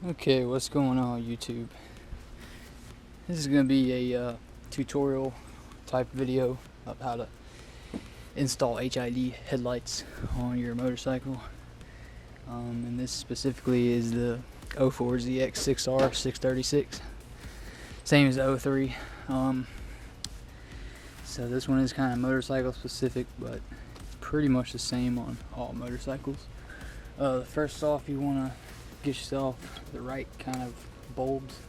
Okay, what's going on YouTube? This is going to be a tutorial type video of how to install HID headlights on your motorcycle. And this specifically is the 04 zx6r 636, same as the 03. So this one is kind of motorcycle specific, but pretty much the same on all motorcycles. First off, you want to get yourself the right kind of bulbs.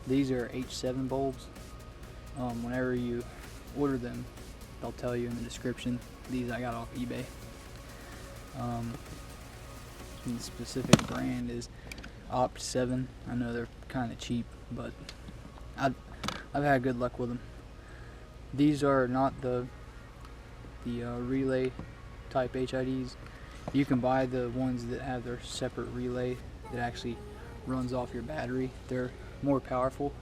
These are H7 bulbs. Whenever you order them, they'll tell you in the description. These I got off eBay. The specific brand is Opt7. I know they're kind of cheap, but I've had good luck with them. These are not the relay type HIDs. You can buy the ones that have their separate relay that actually runs off your battery. They're more powerful.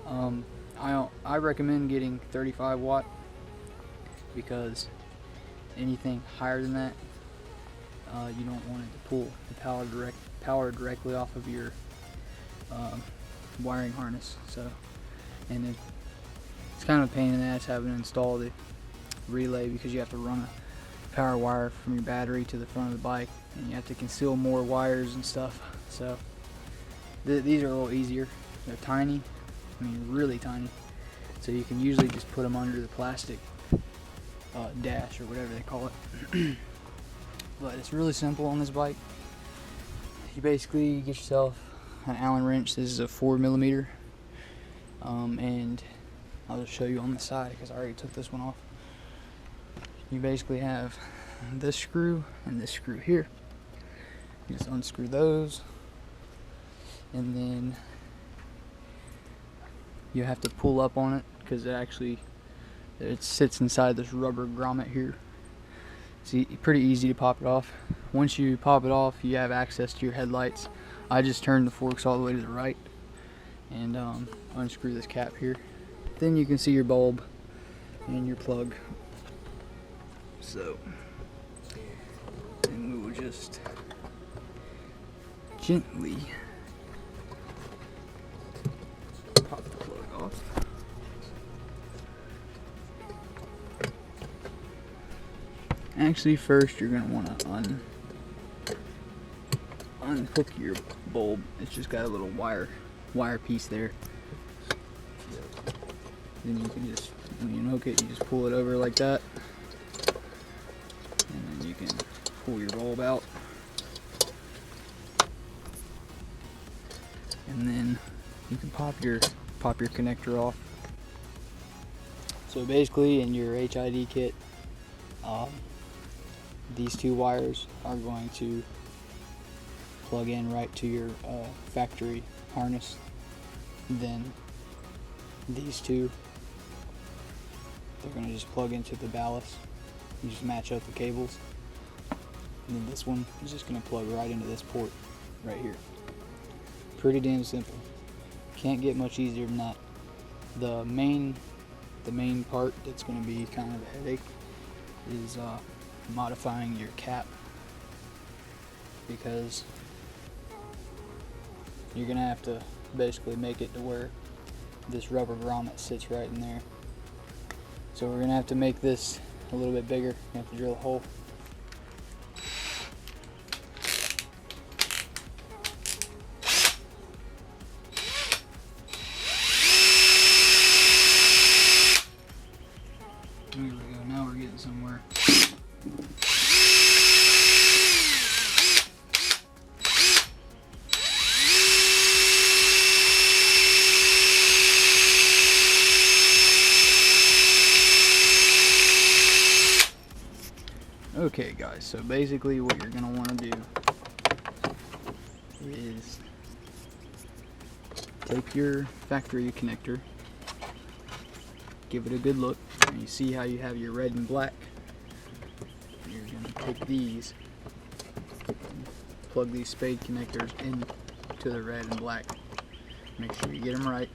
I recommend getting 35 watt because anything higher than that, you don't want it to pull the power directly off of your wiring harness. So, and it's kind of a pain in the ass having to install the relay because you have to run a power wire from your battery to the front of the bike, and you have to conceal more wires and stuff. So these are a little easier. They're tiny, I mean really tiny, so you can usually just put them under the plastic dash or whatever they call it. But it's really simple on this bike. You basically get yourself an Allen wrench. This is a 4mm, and I'll just show you on the side because I already took this one off. You basically have this screw and this screw here. You just unscrew those, and then you have to pull up on it because it sits inside this rubber grommet here. It's pretty easy to pop it off. Once you pop it off, you have access to your headlights. I just turn the forks all the way to the right and unscrew this cap here. Then you can see your bulb and your plug. So, and we will just gently pop the plug off. Actually, first you're going to want to unhook your bulb. It's just got a little wire piece there. Then you can just, when you unhook it, you just pull it over like that. And then you can pull your bulb out. And then you can pop your connector off. So basically in your HID kit, these two wires are going to plug in right to your factory harness. Then these two, they're going to just plug into the ballast. You just match up the cables. And then this one is just going to plug right into this port right here. Pretty damn simple. Can't get much easier than that. The main part that's going to be kind of a headache is modifying your cap, because you're going to have to basically make it to where this rubber grommet sits right in there. So we're going to have to make this a little bit bigger. You have to drill a hole. There we go, now we're getting somewhere. Okay guys, so basically what you're going to want to do is take your factory connector, give it a good look, and you see how you have your red and black. You're going to take these, plug these spade connectors into the red and black. Make sure you get them right,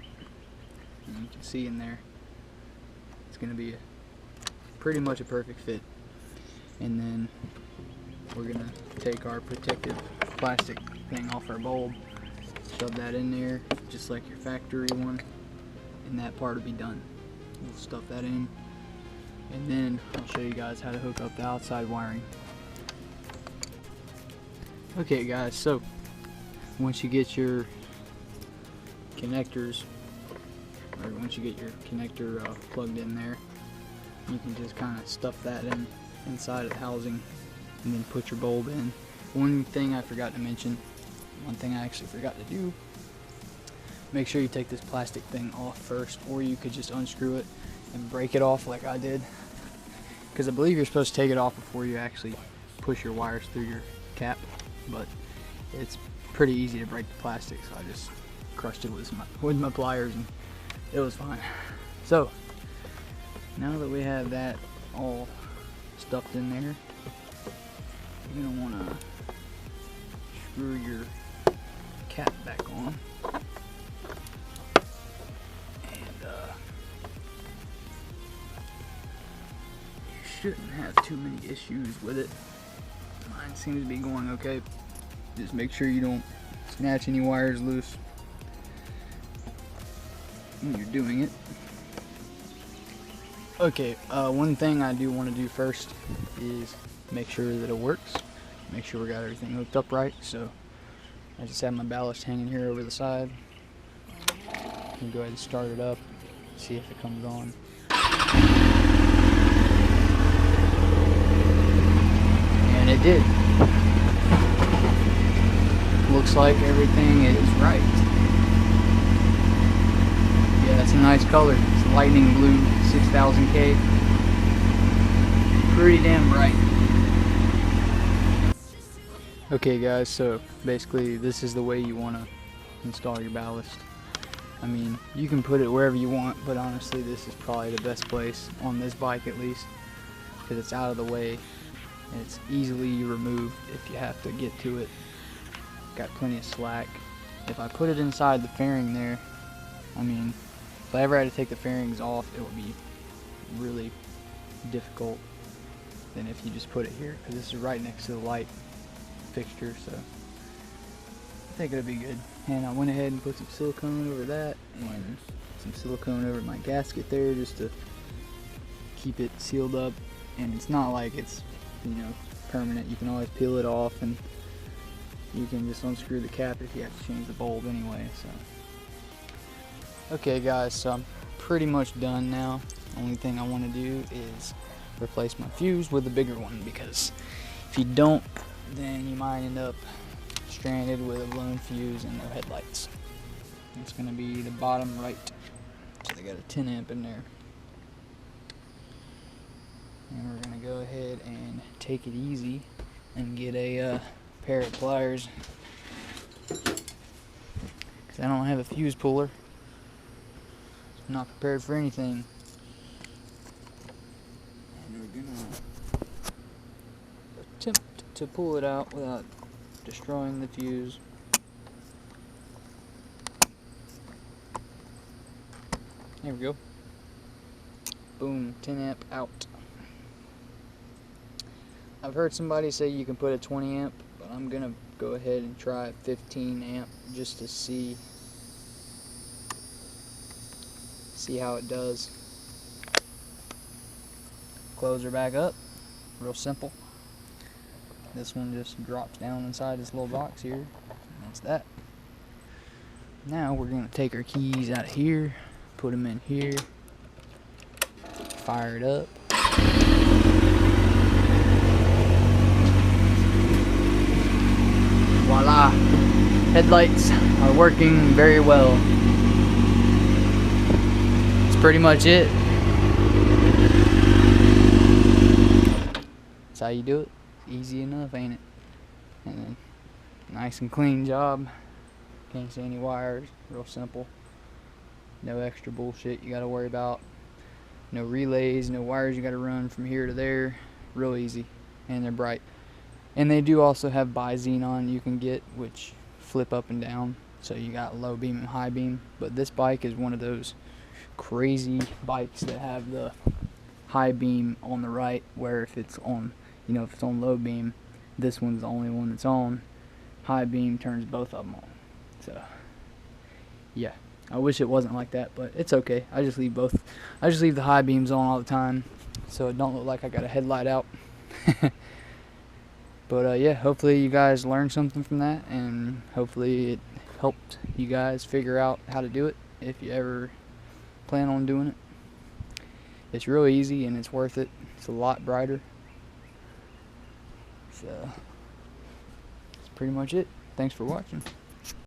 and you can see in there it's going to be pretty much a perfect fit. And then we're going to take our protective plastic thing off our bulb. Shove that in there, just like your factory one, and that part will be done. We'll stuff that in, and then I'll show you guys how to hook up the outside wiring. Okay guys, so once you get your connectors, or once you get your connector plugged in there, you can just kind of stuff that in inside of the housing and then put your bulb in. One thing I forgot to mention, one thing I actually forgot to do, make sure you take this plastic thing off first, or you could just unscrew it and break it off like I did, because I believe you're supposed to take it off before you actually push your wires through your cap, but it's pretty easy to break the plastic, so I just crushed it with my pliers and it was fine. So now that we have that all stuffed in there, you're going to want to screw your cap back on, and you shouldn't have too many issues with it. Mine seems to be going okay. Just make sure you don't snatch any wires loose when you're doing it. Okay, one thing I do want to do first is make sure that it works. Make sure we got everything hooked up right. So I just have my ballast hanging here over the side. I'm gonna go ahead and start it up, see if it comes on. And it did. Looks like everything is right. Yeah, that's a nice color. It's lightning blue 6000K. Pretty damn bright. Okay guys, so basically this is the way you want to install your ballast. I mean, you can put it wherever you want, but honestly this is probably the best place, on this bike at least, because it's out of the way and it's easily removed if you have to get to it. Got plenty of slack. If I put it inside the fairing there, I mean, if I ever had to take the fairings off, it would be really difficult than if you just put it here, because this is right next to the light fixture, so I think it'll be good. And I went ahead and put some silicone over that and some silicone over my gasket there just to keep it sealed up. And it's not like it's, you know, permanent. You can always peel it off, and you can just unscrew the cap if you have to change the bulb anyway. So okay guys, so I'm pretty much done now. Only thing I want to do is replace my fuse with a bigger one, because if you don't, then you might end up stranded with a blown fuse and no headlights. It's going to be the bottom right. So they got a 10 amp in there. And we're going to go ahead and take it easy and get a pair of pliers, because I don't have a fuse puller. I'm not prepared for anything. And we're going to attempt to pull it out without destroying the fuse. There we go. Boom, 10 amp out. I've heard somebody say you can put a 20 amp, but I'm gonna go ahead and try 15 amp just to see how it does. Close her back up, real simple. This one just drops down inside this little box here, and that's that. Now we're gonna take our keys out of here, put them in here, fire it up. Voila! Headlights are working very well. That's pretty much it. That's how you do it. Easy enough, ain't it? And then nice and clean job. Can't see any wires. Real simple. No extra bullshit you gotta worry about. No relays, no wires you gotta run from here to there. Real easy. And they're bright. And they do also have bi-xenon you can get, which flip up and down. So you got low beam and high beam. But this bike is one of those crazy bikes that have the high beam on the right, where if it's on, you know, if it's on low beam, this one's the only one that's on. high beam turns both of them on. So yeah, I wish it wasn't like that, but it's okay. I just leave the high beams on all the time, so it don't look like I got a headlight out. But yeah, hopefully you guys learned something from that, and hopefully it helped you guys figure out how to do it if you ever plan on doing it. It's really easy and it's worth it. It's a lot brighter. So that's pretty much it. Thanks for watching.